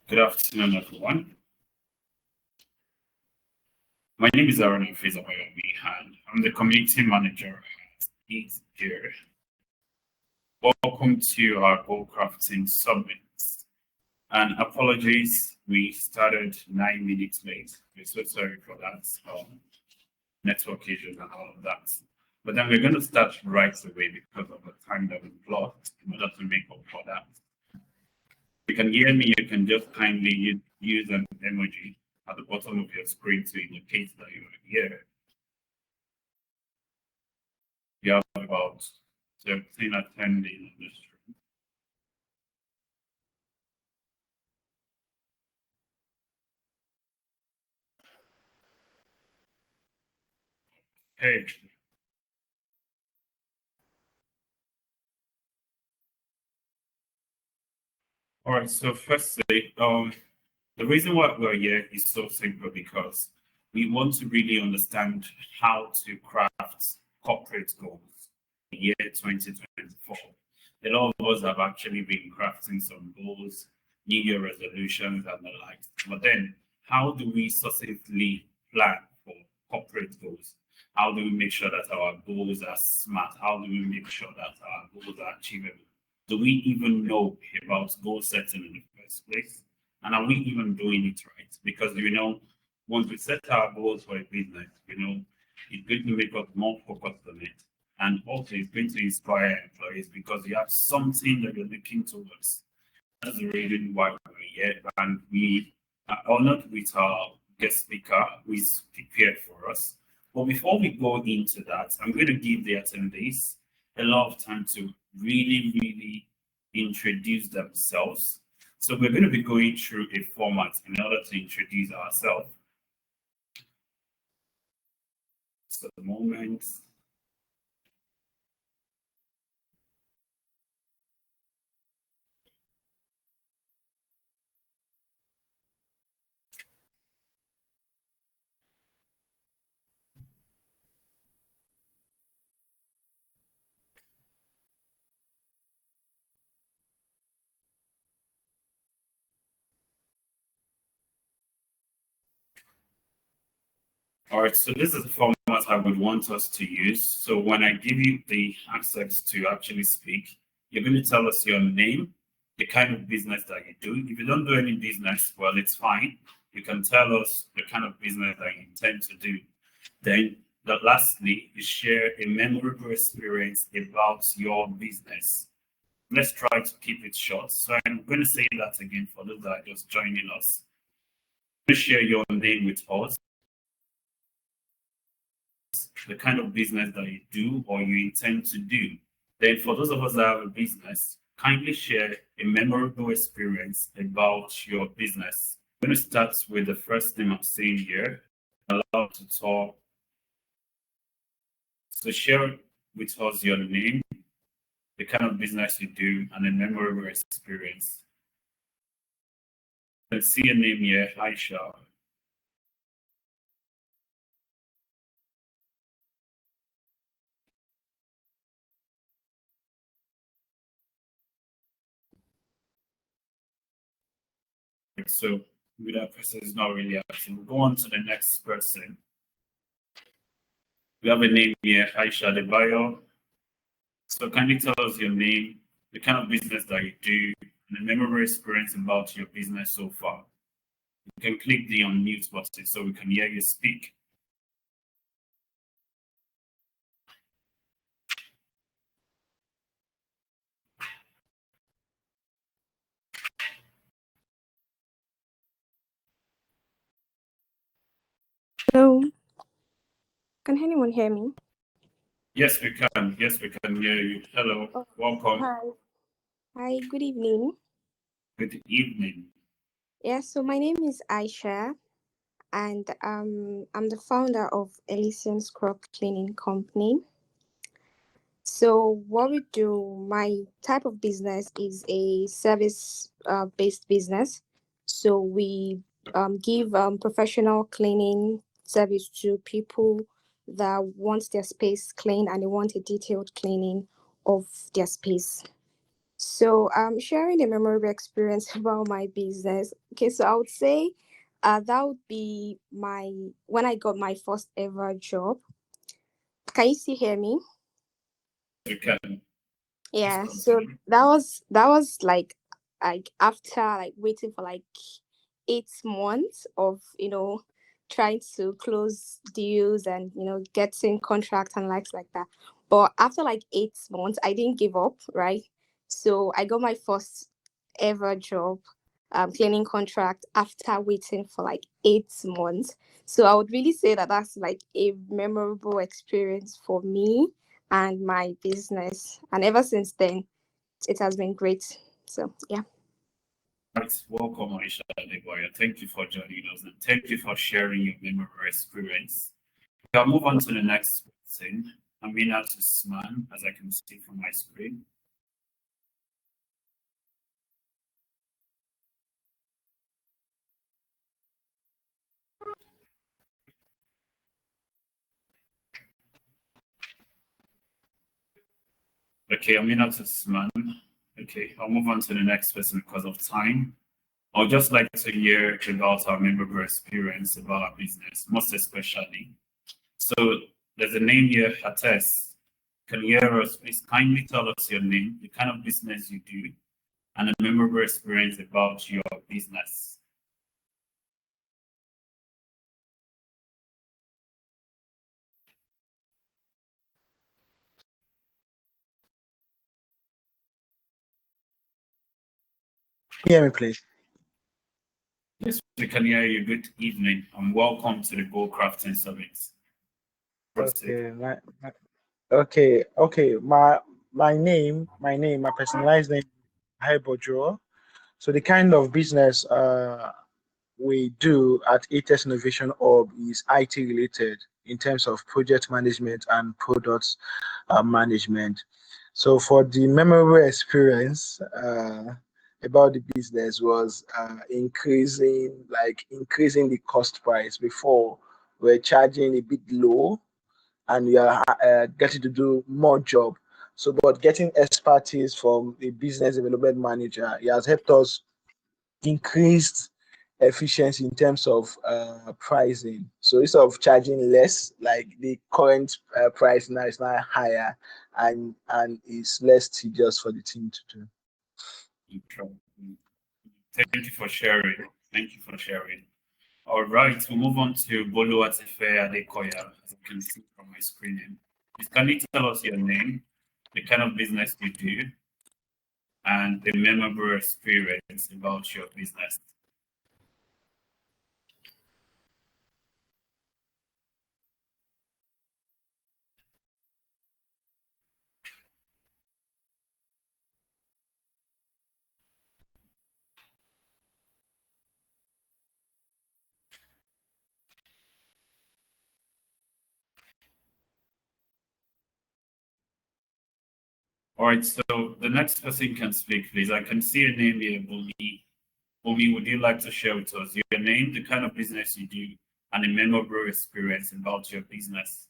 Good afternoon, everyone. My name is Aaron Fizabayomi, and I'm the community manager at 8thGear. Welcome to our goal crafting summit. And apologies, we started 9 minutes late. We're so sorry for that. Network issues and all of that. But then we're going to start right away because of the time that we've lost in order to make up for that. If you can hear me, you can just kindly use an emoji at the bottom of your screen to indicate that you are here. You have about 17 attendees in this room. Hey. All right, so firstly, the reason why we're here is so simple because we want to really understand how to craft corporate goals in the year 2024. A lot of us have actually been crafting some goals, New Year resolutions, and the like. But then, how do we succinctly plan for corporate goals? How do we make sure that our goals are smart? How do we make sure that our goals are achievable? Do we even know about goal setting in the first place? And are we even doing it right? Because once we set our goals for a business, it's going to make us more focused on it. And also it's going to inspire employees because you have something that you're looking towards. That's the reason why we're here. And we are honored with our guest speaker who is prepared for us. But before we go into that, I'm going to give the attendees a lot of time to really introduce themselves. So we're going to be going through a format in order to introduce ourselves. So the moment. All right, so this is the format I would want us to use. So when I give you the access to actually speak, you're going to tell us your name, the kind of business that you do. If you don't do any business, well, it's fine. You can tell us the kind of business that you intend to do. Then, lastly, you share a memorable experience about your business. Let's try to keep it short. So I'm going to say that again for those that are just joining us. Share your name with us, the kind of business that you do or you intend to do. Then for those of us that have a business, kindly share a memorable experience about your business. I'm going to start with the first name I'm seeing here. Allow to talk. So share with us your name, the kind of business you do, and a memorable experience. Let's see your name here, Aisha. So that person is not really active. We'll go on to the next person. We have a name here, Aisha Debayo. So can you tell us your name, the kind of business that you do, and a memorable experience about your business so far? You can click the unmute button so we can hear you speak. Hello. Can anyone hear me? Yes, we can. Yes, we can hear you. Hello. Welcome. Hi. Hi, good evening. Good evening. Yeah, so my name is Aisha, and I'm the founder of Elysian Scrub Cleaning Company. So what we do, my type of business is a service-based business. So we give professional cleaning service to people that want their space clean and they want a detailed cleaning of their space. So I'm sharing a memorable experience about my business. Okay, so I would say that would be my when I got my first ever job. Can you still hear me? You can just Yeah, so continue. that was like after like waiting for like 8 months of trying to close deals and getting contracts and likes like that. But after like 8 months, I didn't give up, right? So I got my first ever job, cleaning contract after waiting for like 8 months. So I would really say that that's like a memorable experience for me and my business. And ever since then, it has been great. So, yeah. Right, welcome, Aisha Adeboye. Thank you for joining us and thank you for sharing your memorable experience. I'll move on to the next thing. Aminat Usman, as I can see from my screen. Okay, Aminat Usman. Okay, I'll move on to the next person because of time. I'd just like to hear about our memorable experience about our business, most especially. So there's a name here, Hates. Can you hear us? Please kindly tell us your name, the kind of business you do, and a memorable experience about your business. Hear me, please. Yes, we can hear you. Good evening and welcome to the Goal Crafting Summit. Proceed. Okay, okay. My personalized name, Hybojo. So the kind of business we do at 8th Innovation Hub is IT related in terms of project management and products management. So for the memorable experience about the business was increasing the cost price. Before we're charging a bit low and we are getting to do more job. So, but getting expertise from a business development manager, he has helped us increase efficiency in terms of pricing. So instead of charging less, like the current price now is now higher and is less tedious for the team to do. Thank you for sharing. Thank you for sharing. All right, we'll move on to Boluwatife Adekoya, as you can see from my screen. Please, can you tell us your name, the kind of business you do, and the memorable experience about your business? All right, so the next person can speak, please. I can see a name here, Boli. Boli, would you like to share with us your name, the kind of business you do, and a memorable experience about your business?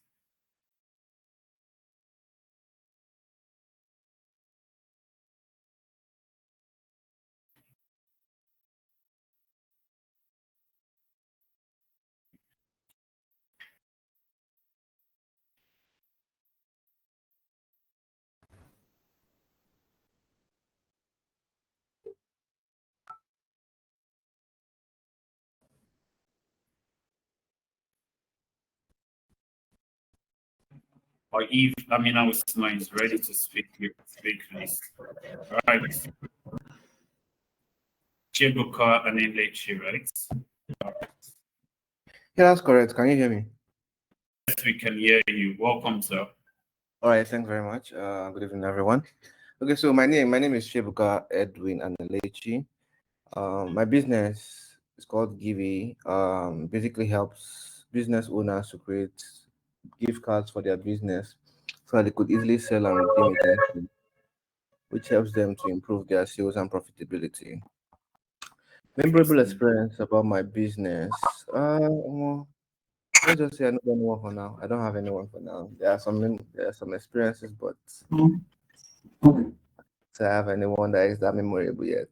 Or if Amina Usman is ready to speak, you can speak, please. All right. Chibuka and Lechi, right? All right. Yeah, that's correct. Can you hear me? Yes, we can hear you. Welcome, sir. All right, thanks very much. Good evening, everyone. Okay, so my name is Shebuka Edwin Analechi. My business is called Givi. Basically helps business owners to create gift cards for their business so that they could easily sell and redeem it anytime, which helps them to improve their sales and profitability. Memorable Interesting. experience about my business. Well, let's just say I don't have anyone for now. I don't have anyone for now. There are some experiences, but to have anyone that is that memorable yet.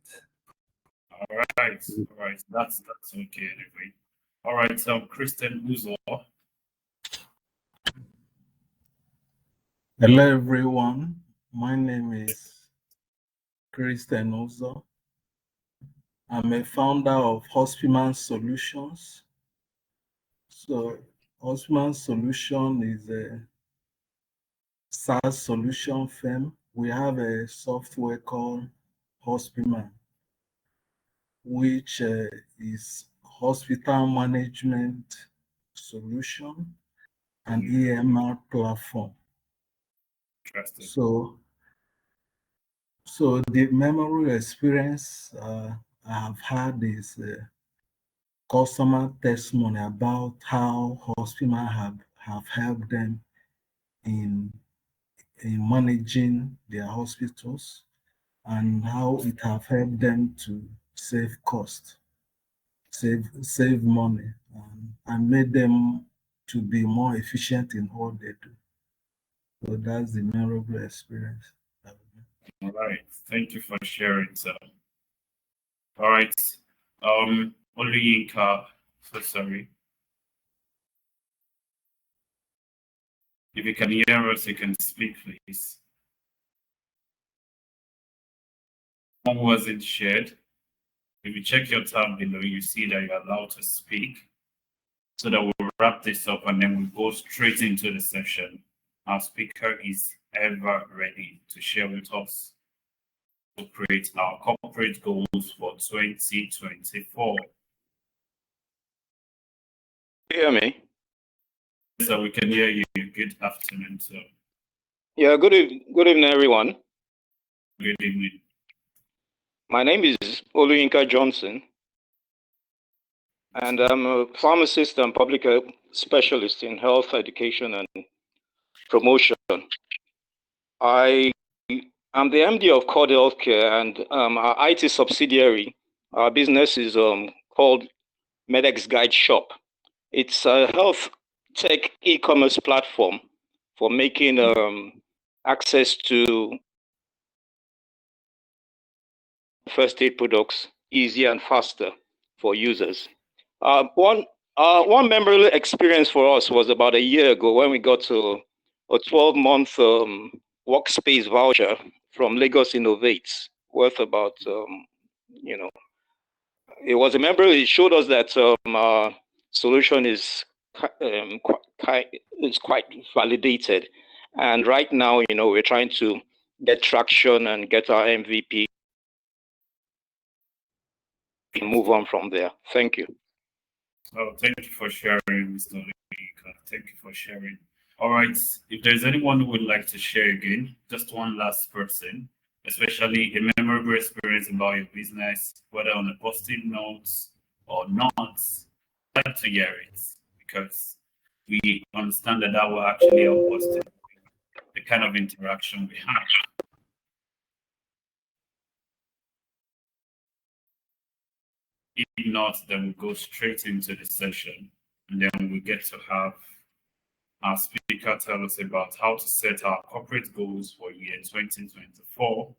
All right. That's okay anyway. All right. So, Christian Uzo. Hello, everyone. My name is Christian Uzo. I'm a founder of Hospiman Solutions. So, Hospiman Solution is a SaaS solution firm. We have a software called Hospiman, which is hospital management solution and EMR platform. Interesting. So the memorable experience I have had is customer testimony about how hospital have helped them in managing their hospitals and how it have helped them to save cost, save money, and made them to be more efficient in what they do. So that's the memorable experience. All right. Thank you for sharing, sir. All right. Oluyinka, so sorry. If you can hear us, you can speak, please. One wasn't shared. If you check your tab below, you see that you're allowed to speak. So that we'll wrap this up and then we'll go straight into the session. Our speaker is ever ready to share with us to create our corporate goals for 2024. You hear me? So we can hear you. Good afternoon, sir. Yeah, good evening, everyone. Good evening. My name is Oluyinka Johnson, and I'm a pharmacist and public health specialist in health education and promotion. I am the MD of Cord Healthcare, and our IT subsidiary, our business is called Medex Guide Shop. It's a health tech e-commerce platform for making access to first aid products easier and faster for users. One memorable experience for us was about a year ago when we got to a 12-month workspace voucher from Lagos Innovates worth about, it was a memorable. It showed us that our solution is quite validated, and right now, we're trying to get traction and get our MVP. Move on from there. Thank you. Oh, thank you for sharing, Mr. Oluyinka. Thank you for sharing. All right. If there's anyone who would like to share again, just one last person, especially a memorable experience about your business, whether on a positive note or not, I'd like to hear it because we understand that that will actually help us to the kind of interaction we have. If not, then we'll go straight into the session and then we get to have our speaker tell us about how to set our corporate goals for year 2024.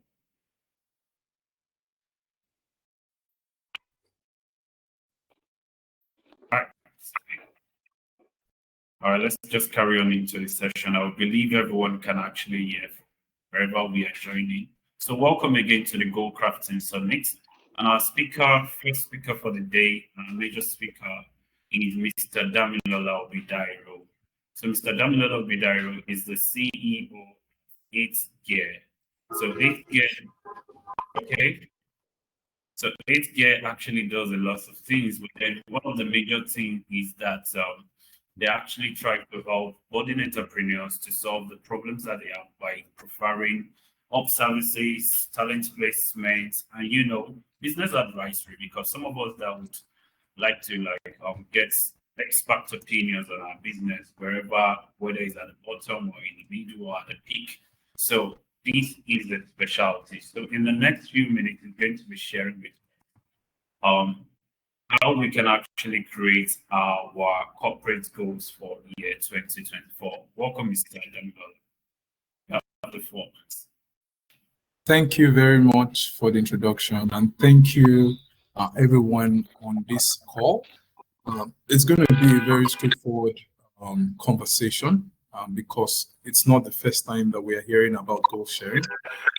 All right, let's just carry on into the session. I believe everyone can actually hear wherever we are joining. So welcome again to the Goal Crafting Summit. And our first speaker for the day, our major speaker is Mr. Damilola Obidairo. So Mr. Damilola Obidairo is the CEO of 8thGear. So 8thGear, okay. So 8thGear actually does a lot of things, but then one of the major things is that they actually try to help budding entrepreneurs to solve the problems that they have by preferring up services, talent placement, and business advisory. Because some of us that would like to get expert opinions on our business whether it's at the bottom or in the middle or at the peak. So this is the specialty. So in the next few minutes, we're going to be sharing with how we can actually create our corporate goals for year 2024. Welcome, Mr. Damilola. You have the floor. Thank you very much for the introduction, and thank you, everyone on this call. It's going to be a very straightforward conversation because it's not the first time that we are hearing about goal sharing.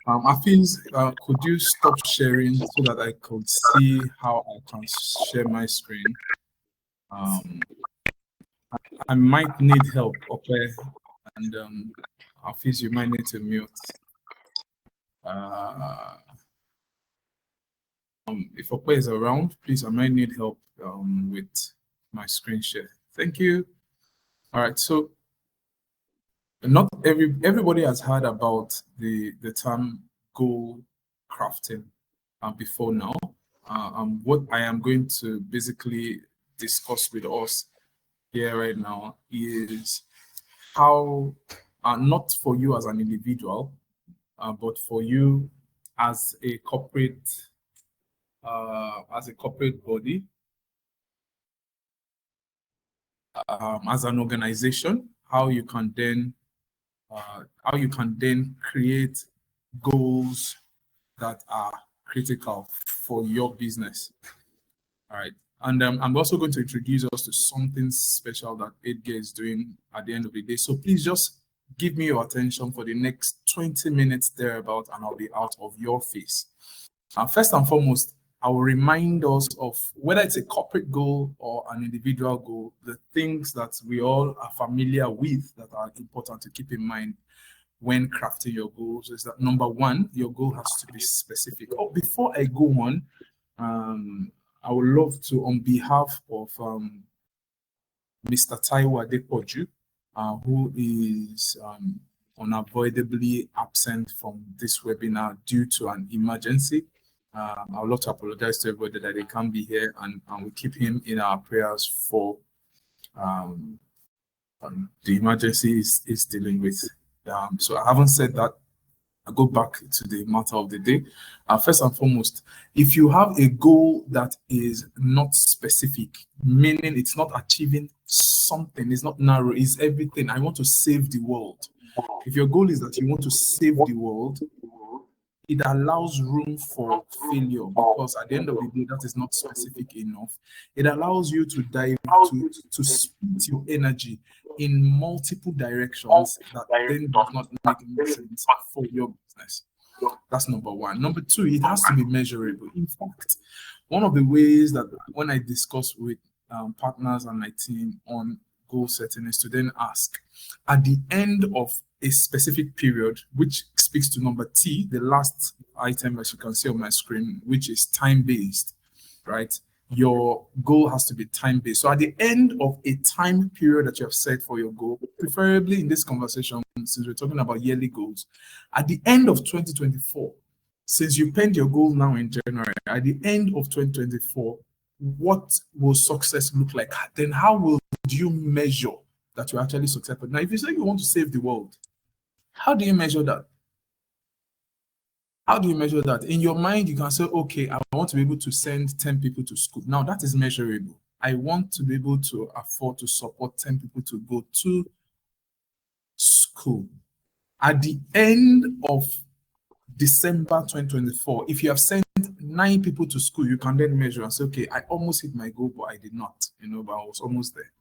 Afiz, could you stop sharing so that I could see how I can share my screen? I might need help, okay? And Afiz, you might need to mute. If Okwe is around, please, I might need help with my screen share. Thank you. All right, so not everybody has heard about the term goal crafting before now. What I am going to basically discuss with us here right now is how, not for you as an individual, but for you as a corporate body, as an organization, how you can then create goals that are critical for your business. All right. And I'm also going to introduce us to something special that 8thGear is doing at the end of the day. So please just give me your attention for the next 20 minutes thereabout, and I'll be out of your face. First and foremost, I will remind us of whether it's a corporate goal or an individual goal, the things that we all are familiar with that are important to keep in mind when crafting your goals is that number one, your goal has to be specific. Oh, before I go on, I would love to, on behalf of Mr. Taiwo Adepoju, who is unavoidably absent from this webinar due to an emergency. I would love to apologize to everybody that they can't be here, and we keep him in our prayers for the emergency is dealing with. So I haven't said that. I go back to the matter of the day. First and foremost, if you have a goal that is not specific, meaning it's not achieving something, it's not narrow, it's everything. I want to save the world. If your goal is that you want to save the world, it allows room for failure, because at the end of the day, that is not specific enough. It allows you to dive to split your energy in multiple directions that then does not make any sense for your business. That's number one. Number two, it has to be measurable. In fact, one of the ways that when I discuss with partners and my team on goal setting is to then ask, at the end of a specific period, which speaks to number T, the last item as you can see on my screen, which is time-based, right? Your goal has to be time-based. So at the end of a time period that you have set for your goal, preferably in this conversation, since we're talking about yearly goals, at the end of 2024, since you penned your goal now in January, at the end of 2024, what will success look like? Then how will you measure that you're actually successful? Now, if you say you want to save the world, how do you measure that? How do you measure that? In your mind, you can say, okay, I want to be able to send 10 people to school. Now, that is measurable. I want to be able to afford to support 10 people to go to school. At the end of December 2024, if you have sent 9 people to school, you can then measure and say, okay, I almost hit my goal, but I did not, but I was almost there.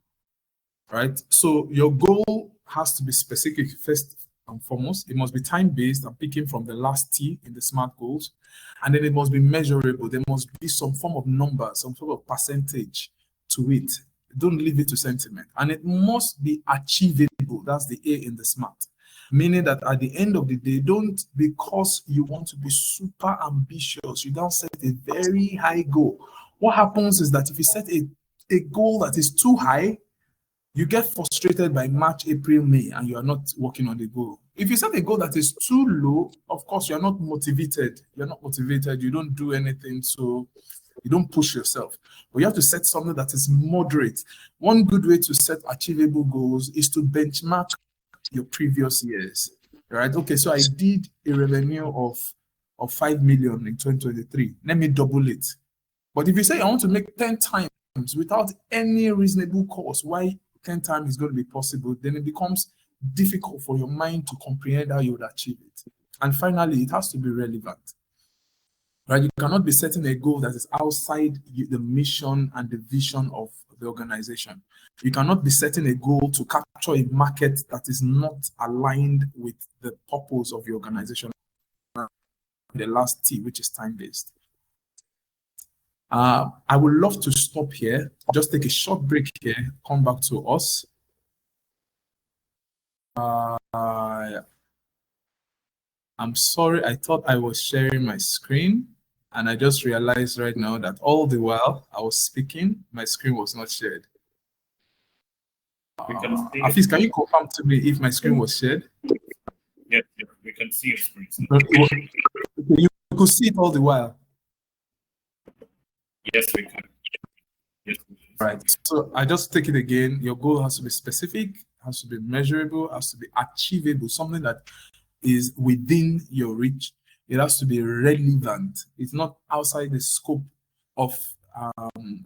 Right? So your goal has to be specific first and foremost. It must be time-based. I'm picking from the last T in the SMART goals. And then it must be measurable. There must be some form of number, some sort of percentage to it. Don't leave it to sentiment. And it must be achievable. That's the A in the SMART. Meaning that at the end of the day, don't, because you want to be super ambitious, you don't set a very high goal. What happens is that if you set a goal that is too high, you get frustrated by March, April, May, and you are not working on the goal. If you set a goal that is too low, of course, you're not motivated. You're not motivated. You don't do anything, so you don't push yourself. But you have to set something that is moderate. One good way to set achievable goals is to benchmark your previous years, right? Okay, so I did a revenue of 5 million in 2023. Let me double it. But if you say I want to make 10 times without any reasonable cause, why 10 times is going to be possible, then it becomes difficult for your mind to comprehend how you would achieve it. And finally, it has to be relevant. Right? You cannot be setting a goal that is outside the mission and the vision of the organization. You cannot be setting a goal to capture a market that is not aligned with the purpose of your organization. The last T, which is time-based. I would love to stop here, just take a short break here, come back to us. I'm sorry, I thought I was sharing my screen, and I just realized right now that all the while I was speaking, my screen was not shared. Afis, can you confirm to me if my screen was shared? Yes, we can see your screen. You could see it all the while. Yes, we can. Yes, we can. Right. So I just take it again. Your goal has to be specific, has to be measurable, has to be achievable, something that is within your reach. It has to be relevant. It's not outside the scope of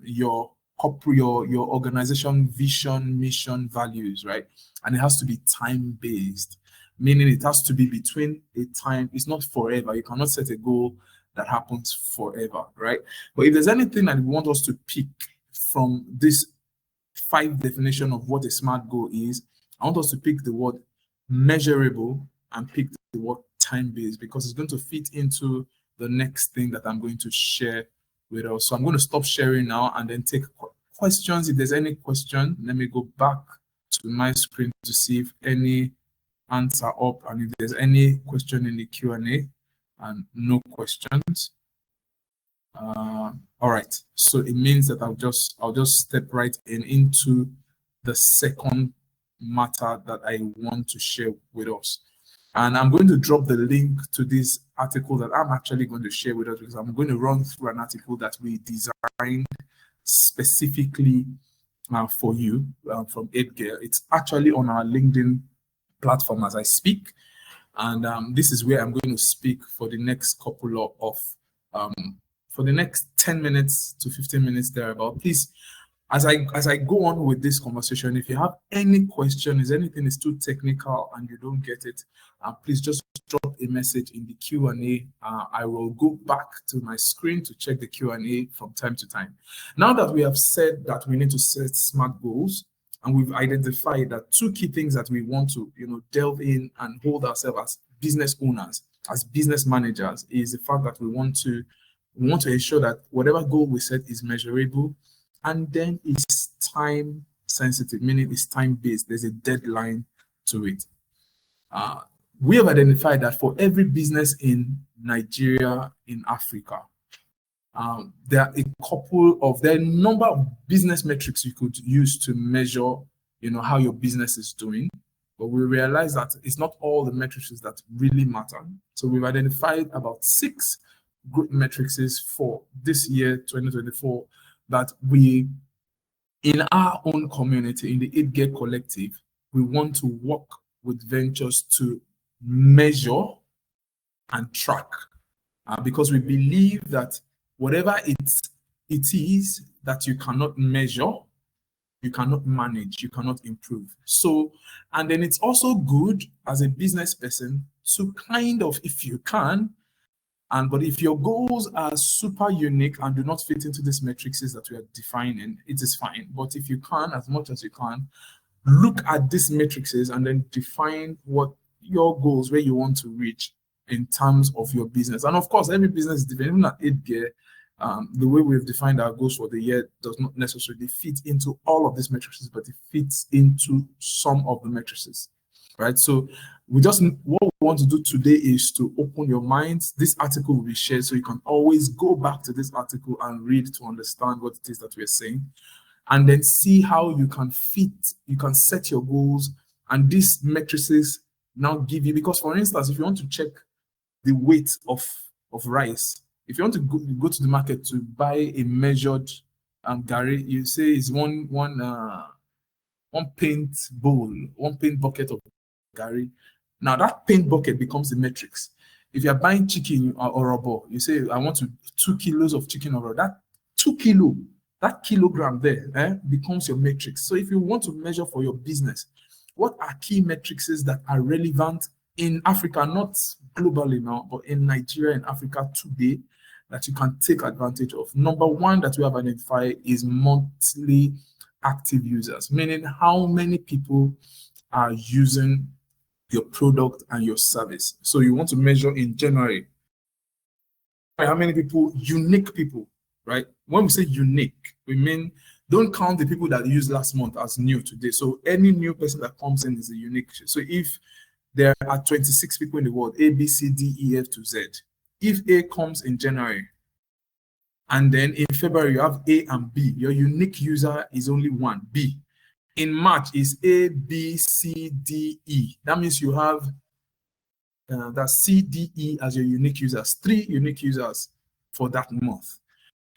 your corporate, your organization vision, mission, values, right? And it has to be time-based, meaning it has to be between a time. It's not forever. You cannot set a goal that happens forever, right? But if there's anything that we want us to pick from this 5 definition of what a SMART goal is, I want us to pick the word measurable and pick the word time-based, because it's going to fit into the next thing that I'm going to share with us. So I'm going to stop sharing now and then take questions. If there's any question, let me go back to my screen to see if any answer up, and if there's any question in the Q&A, and no questions. All right, so it means that I'll just step right into the second matter that I want to share with us. And I'm going to drop the link to this article that I'm actually going to share with us, because I'm going to run through an article that we designed specifically for you from 8thGear. It's actually on our LinkedIn platform as I speak. And this is where I'm going to speak for the next couple of, for the next 10 minutes to 15 minutes thereabout. Please, as I go on with this conversation, if you have any question, if anything is too technical and you don't get it, please just drop a message in the Q&A. I will go back to my screen to check the Q&A from time to time. Now that we have said that we need to set SMART goals, and we've identified that 2 key things that we want to, delve in and hold ourselves as business owners, as business managers, is the fact that we want to ensure that whatever goal we set is measurable, and then it's time sensitive, meaning it's time based. There's a deadline to it. We have identified that for every business in Nigeria, in Africa, there are a number of business metrics you could use to measure, how your business is doing. But we realize that it's not all the metrics that really matter. So we've identified about 6 good metrics for this year, 2024, that we, in our own community, in the 8thGear collective, we want to work with ventures to measure and track, because we believe that whatever it is that you cannot measure, you cannot manage, you cannot improve. So, and then it's also good as a business person to kind of, if you can, but if your goals are super unique and do not fit into these metrics that we are defining, it is fine. But if you can, as much as you can, look at these metrics and then define what your goals, where you want to reach in terms of your business. And of course, every business is different. Even at 8thGear, the way we've defined our goals for the year does not necessarily fit into all of these metrics, but it fits into some of the metrics, right? So what we want to do today is to open your minds. This article will be shared, so you can always go back to this article and read to understand what it is that we're saying, and then see how you can set your goals, and these metrics now give you, because for instance, if you want to check the weight of rice, if you want to go to the market to buy a measured gari, you say it's one paint bowl, 1 paint bucket of gari. Now that paint bucket becomes the metrics. If you're buying chicken or rubber, you say, I want 2 kilos of chicken or rubber. That 2 kilo, that kilogram there becomes your metrics. So if you want to measure for your business, what are key metrics that are relevant in Africa, not globally now, but in Nigeria and Africa today, that you can take advantage of. Number one that we have identified is monthly active users, meaning how many people are using your product and your service. So you want to measure in January how many people, unique people, right? When we say unique, we mean don't count the people that used last month as new today. So any new person that comes in is a unique. So if there are 26 people in the world, A, B, C, D, E, F to Z. If A comes in January, and then in February you have A and B, your unique user is only one, B. In March is A, B, C, D, E. That means you have that C, D, E as your unique users, 3 unique users for that month.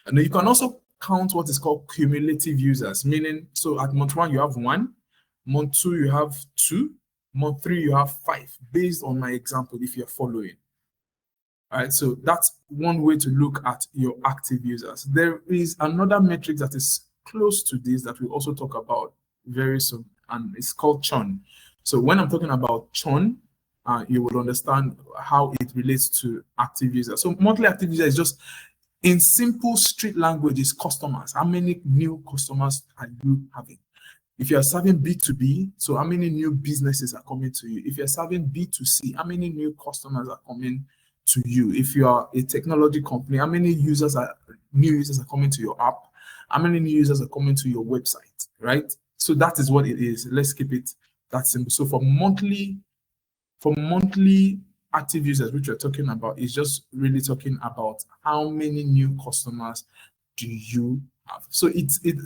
And then you can also count what is called cumulative users, meaning, so at month 1 you have 1, month 2 you have 2, month 3 you have 5, based on my example, if you're following. All right, so that's one way to look at your active users. There is another metric that is close to this that we'll also talk about very soon, and it's called churn. So when I'm talking about churn, you will understand how it relates to active users. So monthly active users is just, in simple street language, is customers. How many new customers are you having? If you're serving B2B, so how many new businesses are coming to you? If you're serving B2C, how many new customers are coming to you? If you are a technology company, how many new users are coming to your app? How many new users are coming to your website, right? So that is what it is. Let's keep it that simple. So for monthly active users, which we're talking about, is just really talking about how many new customers do you have. So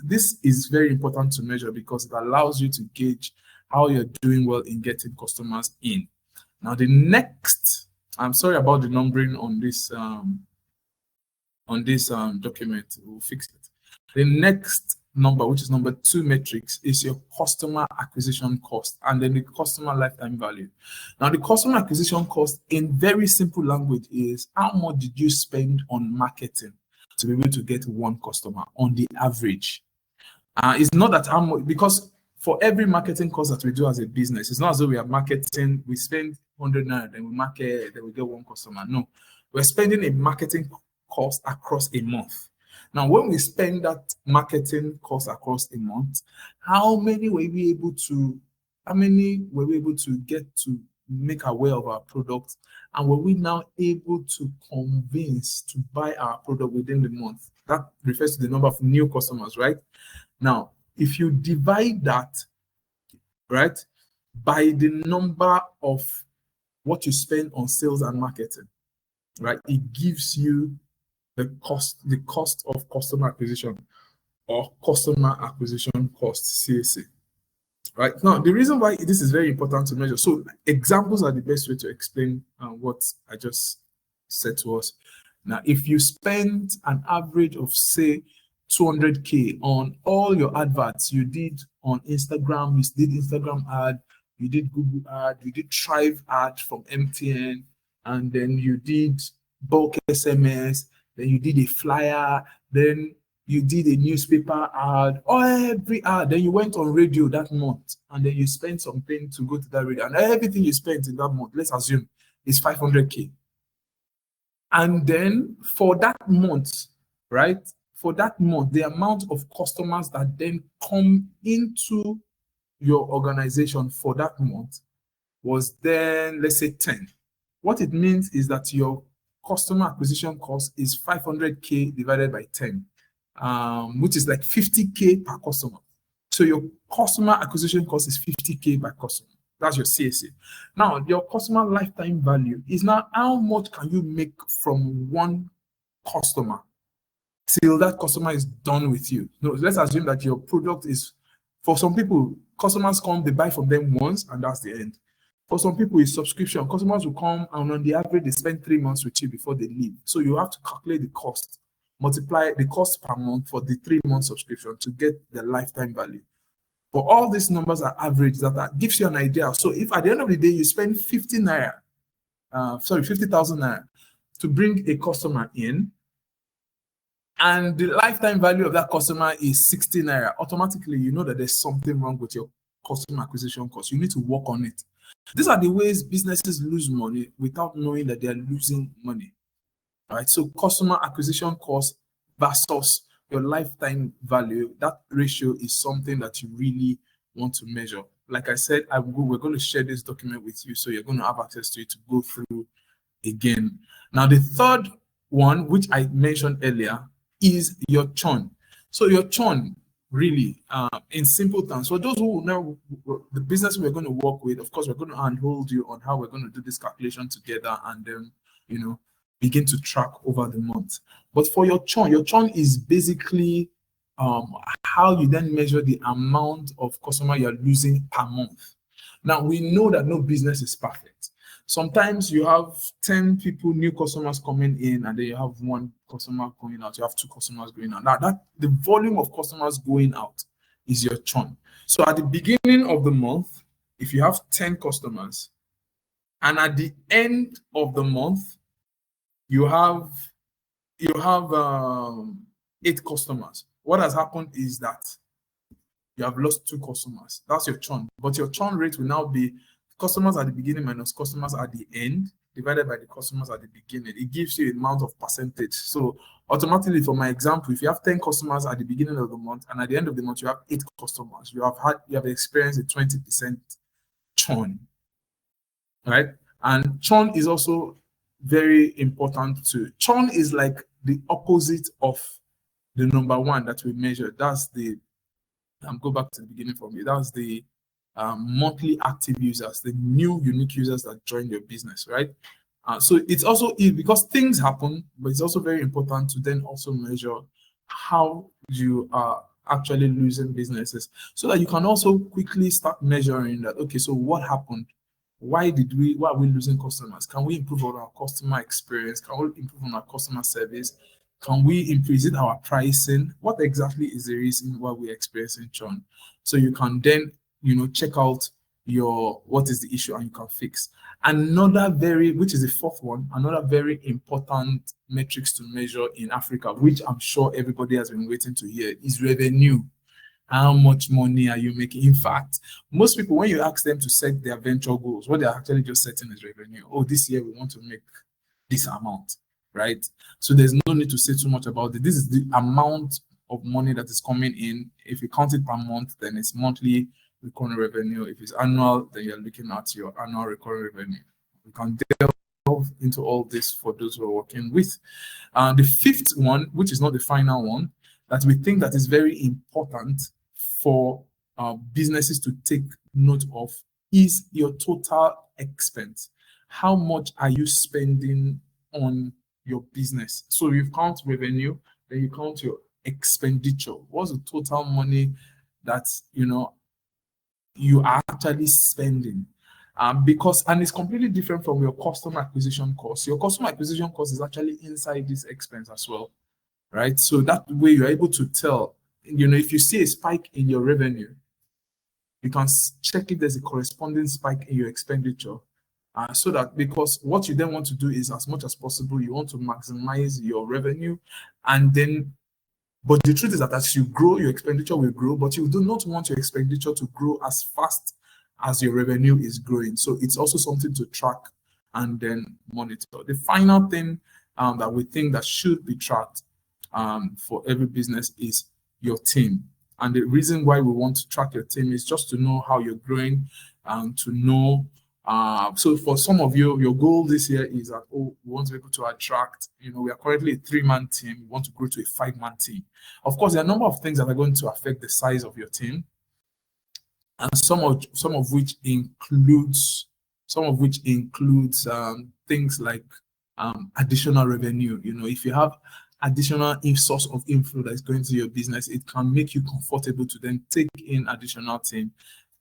this is very important to measure because it allows you to gauge how you're doing well in getting customers in. Now the next, I'm sorry about the numbering on this document, we'll fix it. The next number, which is number 2 metrics, is your customer acquisition cost, and then the customer lifetime value. Now the customer acquisition cost, in very simple language, is how much did you spend on marketing to be able to get 1 customer on the average. It's not that how much, because for every marketing cost that we do as a business, it's not as though we are marketing, we spend 100 naira, then we market, then we get 1 customer. No, we're spending a marketing cost across a month. Now, when we spend that marketing cost across a month, how many were we able to get to make aware of our product, and were we now able to convince to buy our product within the month? That refers to the number of new customers, right? Now, if you divide that, right, by the number of what you spend on sales and marketing, right, it gives you the cost of customer acquisition, or customer acquisition cost, CAC. Right now, the reason why this is very important to measure, so examples are the best way to explain what I just said to us. Now, if you spend an average of, say, 200K on all your adverts you did on Instagram, you did Instagram ad, you did Google ad, you did Thrive ad from MTN, and then you did bulk SMS, then you did a flyer, then you did a newspaper ad, or every ad, then you went on radio that month, and then you spent something to go to that radio, and everything you spent in that month, let's assume, is 500K. And then for that month, right, for that month, the amount of customers that then come into your organization for that month was then, let's say, 10. What it means is that your customer acquisition cost is 500K divided by 10, which is like 50K per customer. So your customer acquisition cost is 50K per customer. That's your CAC. Now, your customer lifetime value is now how much can you make from 1 customer till that customer is done with you. No, let's assume that your product is, for some people, customers come, they buy from them once, and that's the end. For some people, it's subscription. Customers will come, and on the average, they spend 3 months with you before they leave. So you have to calculate the cost, multiply the cost per month for the 3-month subscription to get the lifetime value. But all these numbers are average, that gives you an idea. So if at the end of the day, you spend 50,000 naira to bring a customer in, and the lifetime value of that customer is 60 naira, automatically you know that there's something wrong with your customer acquisition cost. You need to work on it. These are the ways businesses lose money without knowing that they are losing money. All right. So customer acquisition cost versus your lifetime value, that ratio is something that you really want to measure. Like I said, we're going to share this document with you, so you're going to have access to it to go through again. Now, the third one, which I mentioned earlier, is your churn. So your churn, really, in simple terms, for those who know the business we're going to work with, of course, we're going to handhold you on how we're going to do this calculation together, and then, begin to track over the month. But for your churn is basically how you then measure the amount of customer you're losing per month. Now, we know that no business is perfect. Sometimes you have 10 people, new customers coming in, and then you have one customer going out. You have 2 customers going out. Now, the volume of customers going out is your churn. So at the beginning of the month, if you have 10 customers, and at the end of the month, you have 8 customers. What has happened is that you have lost 2 customers. That's your churn. But your churn rate will now be customers at the beginning minus customers at the end divided by the customers at the beginning. It gives you an amount of percentage. So automatically, for my example, if you have 10 customers at the beginning of the month and at the end of the month you have 8 customers, you have experienced a 20% churn, right? And churn is also very important too. Churn is like the opposite of the number one that we measure. That's the go back to the beginning for me. That's the monthly active users, the new unique users that join your business, right? So it's also because things happen, but it's also very important to then also measure how you are actually losing businesses, so that you can also quickly start measuring that. Okay, so what happened? Why are we losing customers? Can we improve on our customer experience? Can we improve on our customer service? Can we increase it our pricing? What exactly is the reason why we're experiencing churn? So you can then, check out what is the issue and you can fix. Which is the fourth one, another very important metrics to measure in Africa, which I'm sure everybody has been waiting to hear, is revenue. How much money are you making? In fact, most people, when you ask them to set their venture goals, what they're actually just setting is revenue. Oh, this year we want to make this amount, right? So there's no need to say too much about it. This is the amount of money that is coming in. If you count it per month, then it's monthly recurring revenue. If it's annual, then you're looking at your annual recurring revenue. We can delve into all this for those who are working with. The fifth one, which is not the final one, that we think that is very important for businesses to take note of, is your total expense. How much are you spending on your business? So you count revenue, then you count your expenditure. What's the total money that you are actually spending? And it's completely different from your customer acquisition cost. Your customer acquisition cost is actually inside this expense as well, right? So that way you're able to tell, if you see a spike in your revenue, you can check if there's a corresponding spike in your expenditure. So that, because what you then want to do is, as much as possible, you want to maximize your revenue, but the truth is that as you grow, your expenditure will grow, but you do not want your expenditure to grow as fast as your revenue is growing. So it's also something to track and then monitor. The final thing that we think that should be tracked for every business is your team. And the reason why we want to track your team is just to know how you're growing, and to know. So for some of you, your goal this year is that, we want to be able to attract, we are currently a 3-man team, we want to grow to a 5-man team. Of course, there are a number of things that are going to affect the size of your team, and some of which includes things like additional revenue. If you have additional source of inflow that is going to your business, it can make you comfortable to then take in additional team.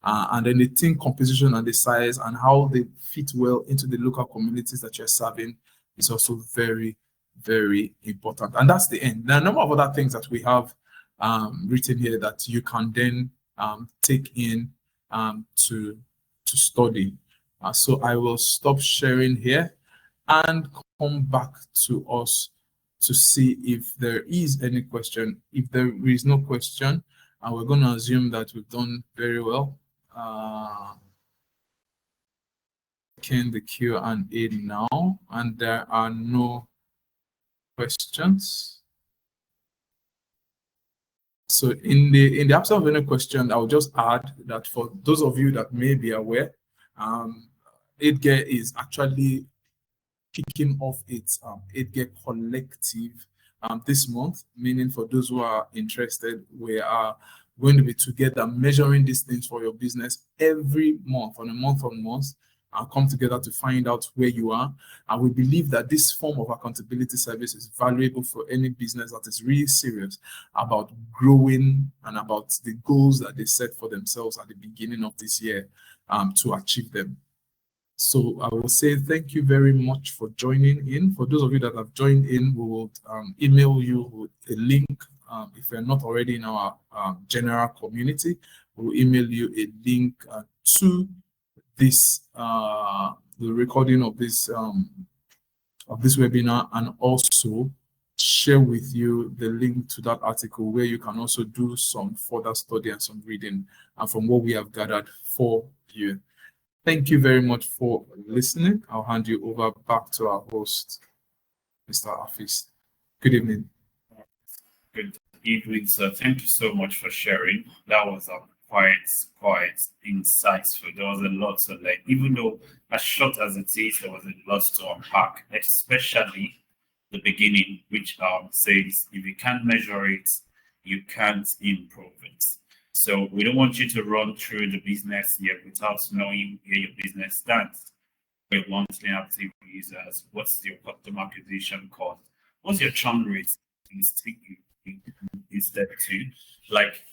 And then the team composition and the size and how they fit well into the local communities that you're serving is also very, very important. And that's the end. There are a number of other things that we have written here that you can then take in to study. So I will stop sharing here and come back to us to see if there is any question. If there is no question, we're going to assume that we've done very well. Checking the Q&A now, and there are no questions. So in the absence of any question, I'll just add that for those of you that may be aware, 8thGear is actually kicking off its 8thGear collective this month, meaning for those who are interested, we are going to be together measuring these things for your business every month on a month-on-month, and come together to find out where you are. And we believe that this form of accountability service is valuable for any business that is really serious about growing and about the goals that they set for themselves at the beginning of this year to achieve them. So I will say thank you very much for joining in. For those of you that have joined in, we will email you with a link. If you're not already in our general community, we'll email you a link to this the recording of this webinar, and also share with you the link to that article where you can also do some further study and some reading from what we have gathered for you. Thank you very much for listening. I'll hand you over back to our host, Mr. Afis. Good evening. Good evening, sir. Thank you so much for sharing. That was quite insightful. There was a lot to learn. Even though as short as it is, there was a lot to unpack, especially the beginning, which says if you can't measure it, you can't improve it. So we don't want you to run through the business yet without knowing where your business stands. Your monthly active users, what's your customer acquisition cost, what's your churn rate instead to, like,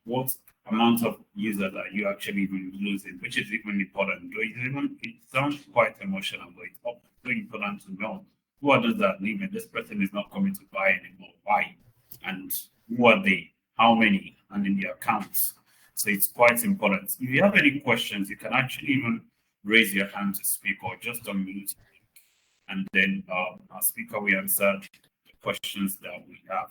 what amount of users are you actually even losing, which is even important. It sounds quite emotional, but it's also important to know who are those that leave and this person is not coming to buy anymore. Why? And who are they? How many? And in the accounts. So it's quite important. If you have any questions, you can actually even raise your hand to speak or just unmute. And then our speaker will answer the questions that we have.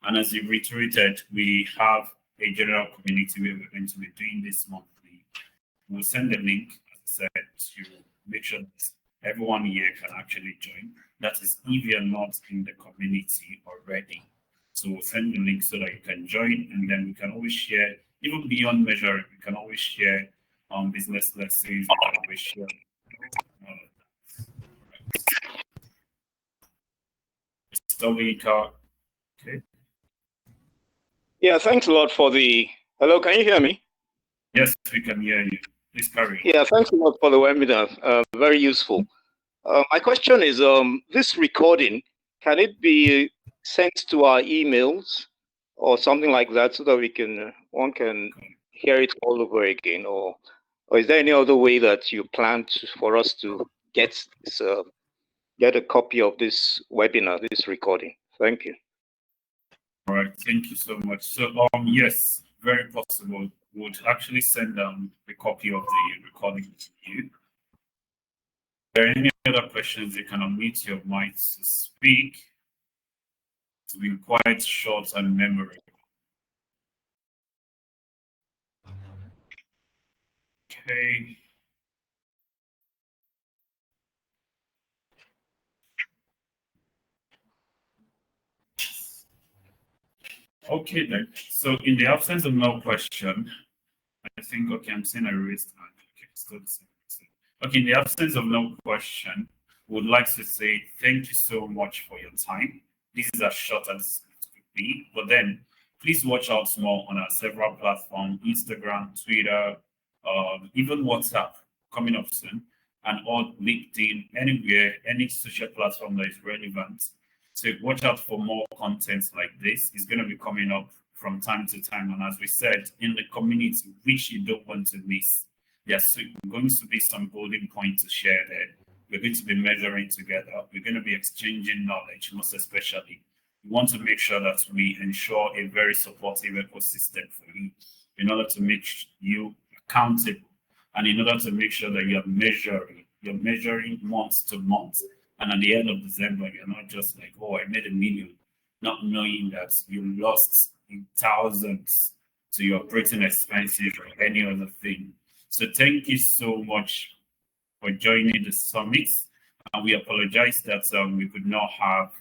And as you reiterated, we have a general community where we're going to be doing this monthly. We'll send a link, as I said, to make sure that everyone here can actually join. That is, if you're not in the community already. So we'll send the link so that you can join, and then we can always share, even beyond measuring, we can always share business lessons, we can always share okay. Yeah, thanks a lot for the... Hello, can you hear me? Yes, we can hear you. Please carry on. Yeah, thanks a lot for the webinar. Very useful. My question is, this recording, can it be sent to our emails or something like that so that we can one can hear it all over again, or is there any other way that you plan for us to get this, get a copy of this webinar, this recording? Thank you. All right, thank you so much. So yes, very possible. Would actually send a copy of the recording to you. If there are any other questions, you can unmute your mics to speak. It's been quite short and memorable. Okay. Okay then. So in the absence of no question, I think, okay, I'm seeing a raised hand. Okay, still the same. Okay, in the absence of no question, would like to say thank you so much for your time. This is as short as it could be, but then please watch out more on our several platforms, Instagram, Twitter, even WhatsApp coming up soon, and all LinkedIn, anywhere, any social platform that is relevant. So watch out for more content like this. It's going to be coming up from time to time. And as we said, in the community, which you don't want to miss. Yes, so going to be some golden points to share there. We're going to be measuring together. We're going to be exchanging knowledge, most especially. We want to make sure that we ensure a very supportive ecosystem for you in order to make you accountable and in order to make sure that you're measuring month to month. And at the end of December, you're not just like, oh, I made $1 million, not knowing that you lost in thousands to your operating expenses or any other thing. So thank you so much for joining the summit. And we apologize that we could not have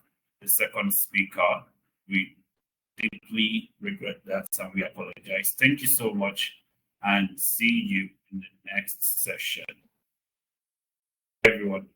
the second speaker. We deeply regret that and we apologize. Thank you so much and see you in the next session. Everyone.